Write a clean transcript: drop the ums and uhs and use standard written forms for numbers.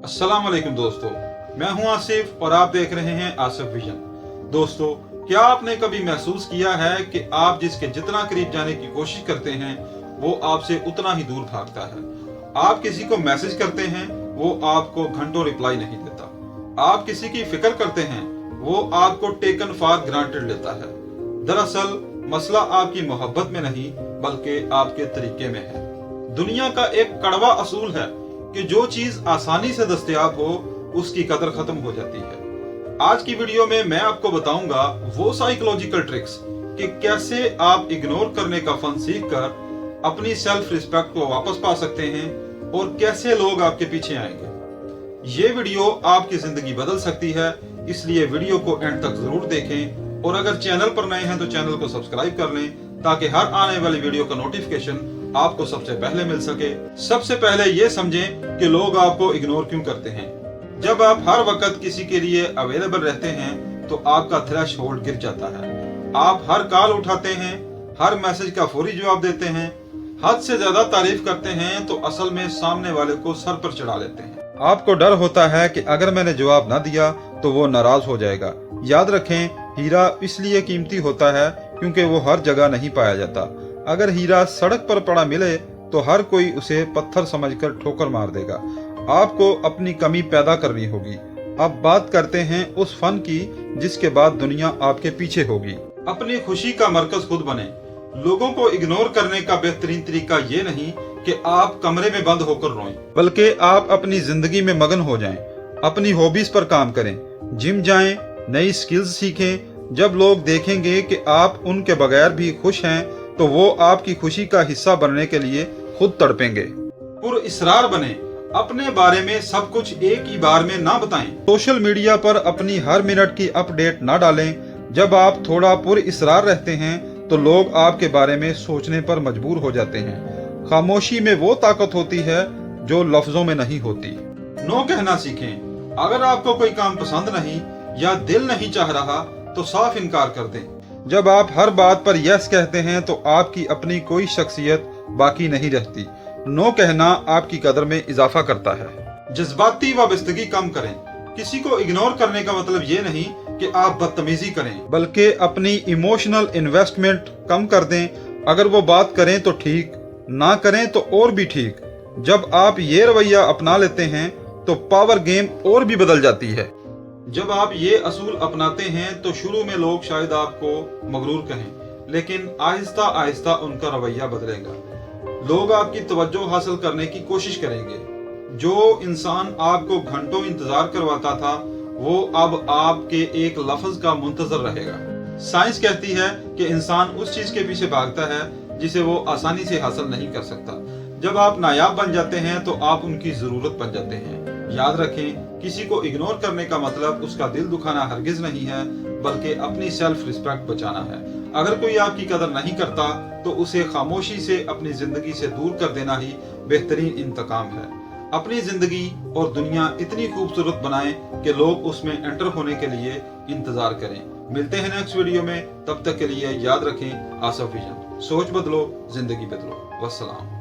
अस्सलाम वालेकुम दोस्तों, मैं हूं आसिफ और आप देख रहे हैं आसिफ विजन। दोस्तों, क्या आपने कभी महसूस किया है कि आप जिसके जितना करीब जाने की कोशिश करते हैं वो आपसे उतना ही दूर भागता है। आप किसी को मैसेज करते हैं, वो आपको घंटों रिप्लाई नहीं देता। आप किसी की फिक्र करते हैं, वो आपको टेकन फॉर ग्रांटेड लेता है। दरअसल मसला आपकी मोहब्बत में नहीं बल्कि आपके तरीके में है। दुनिया का एक कड़वा असूल है कि जो चीज आसानी से दस्तयाब हो उसकी कदर खत्म हो जाती है। आज की वीडियो में मैं आपको बताऊंगा वो साइकोलॉजिकल ट्रिक्स कि कैसे आप इग्नोर करने का फन सीखकर अपनी सेल्फ रिस्पेक्ट को वापस पा सकते हैं और कैसे लोग आपके पीछे आएंगे। ये वीडियो आपकी जिंदगी बदल सकती है, इसलिए वीडियो को एंड तक जरूर देखें और अगर चैनल पर नए हैं तो चैनल को सब्सक्राइब कर लें ताकि हर आने वाली वीडियो का नोटिफिकेशन आपको सबसे पहले मिल सके। सबसे पहले ये समझें कि लोग आपको इग्नोर क्यों करते हैं। जब आप हर वक्त किसी के लिए अवेलेबल रहते हैं तो आपका थ्रेशोल्ड गिर जाता है। आप हर कॉल उठाते हैं, हर मैसेज का फौरी जवाब देते हैं, हद से ज्यादा तारीफ करते हैं तो असल में सामने वाले को सर पर चढ़ा लेते हैं। आपको डर होता है कि अगर मैंने जवाब ना दिया तो वो नाराज हो जाएगा। याद रखें, हीरा इसलिए कीमती होता है क्योंकि वो हर जगह नहीं पाया जाता। अगर हीरा सड़क पर पड़ा मिले तो हर कोई उसे पत्थर समझकर ठोकर मार देगा। आपको अपनी कमी पैदा करनी होगी। अब बात करते हैं उस फन की जिसके बाद दुनिया आपके पीछे होगी। अपनी खुशी का मरकज खुद बने। लोगों को इग्नोर करने का बेहतरीन तरीका ये नहीं कि आप कमरे में बंद होकर रोएं, बल्कि आप अपनी जिंदगी में मगन हो जाएं। अपनी हॉबीज पर काम करें, जिम जाएं, नई स्किल्स सीखें। जब लोग देखेंगे कि आप उनके बगैर भी खुश हैं तो वो आपकी खुशी का हिस्सा बनने के लिए खुद तड़पेंगे। पुरइसरार बने। अपने बारे में सब कुछ एक ही बार में ना बताएं। सोशल मीडिया पर अपनी हर मिनट की अपडेट ना डालें। जब आप थोड़ा पुरइसरार रहते हैं तो लोग आपके बारे में सोचने पर मजबूर हो जाते हैं। खामोशी में वो ताकत होती है जो लफ्जों में नहीं होती। नो कहना सीखें। अगर आपको कोई काम पसंद नहीं या दिल नहीं चाह रहा तो साफ इनकार कर दें। जब आप हर बात पर यस कहते हैं तो आपकी अपनी कोई शख्सियत बाकी नहीं रहती। नो कहना आपकी कदर में इजाफा करता है। जज्बाती वाबस्तगी कम करें। किसी को इग्नोर करने का मतलब ये नहीं कि आप बदतमीजी करें, बल्कि अपनी इमोशनल इन्वेस्टमेंट कम कर दें। अगर वो बात करें तो ठीक, ना करें तो और भी ठीक। जब आप ये रवैया अपना लेते हैं तो पावर गेम और भी बदल जाती है। जब आप ये असूल अपनाते हैं तो शुरू में लोग शायद आपको मगरूर कहें, लेकिन आहिस्ता आहिस्ता उनका रवैया बदलेगा। लोग आपकी तवज्जो हासिल करने की कोशिश करेंगे। जो इंसान आपको घंटों इंतजार करवाता था वो अब आपके एक लफ्ज का मुंतजर रहेगा। साइंस कहती है कि इंसान उस चीज के पीछे भागता है जिसे वो आसानी से हासिल नहीं कर सकता। जब आप नायाब बन जाते हैं तो आप उनकी जरूरत बन जाते हैं। याद रखें, किसी को इग्नोर करने का मतलब उसका दिल दुखाना हरगिज नहीं है, बल्कि अपनी सेल्फ रिस्पेक्ट बचाना है। अगर कोई आपकी कदर नहीं करता तो उसे खामोशी से अपनी जिंदगी से दूर कर देना ही बेहतरीन इंतकाम है। अपनी जिंदगी और दुनिया इतनी खूबसूरत बनाएं कि लोग उसमें एंटर होने के लिए इंतजार करें। मिलते हैं नेक्स्ट वीडियो में, तब तक के लिए याद रखें, आसिफ विजन। सोच बदलो, जिंदगी बदलो। वस्सलाम।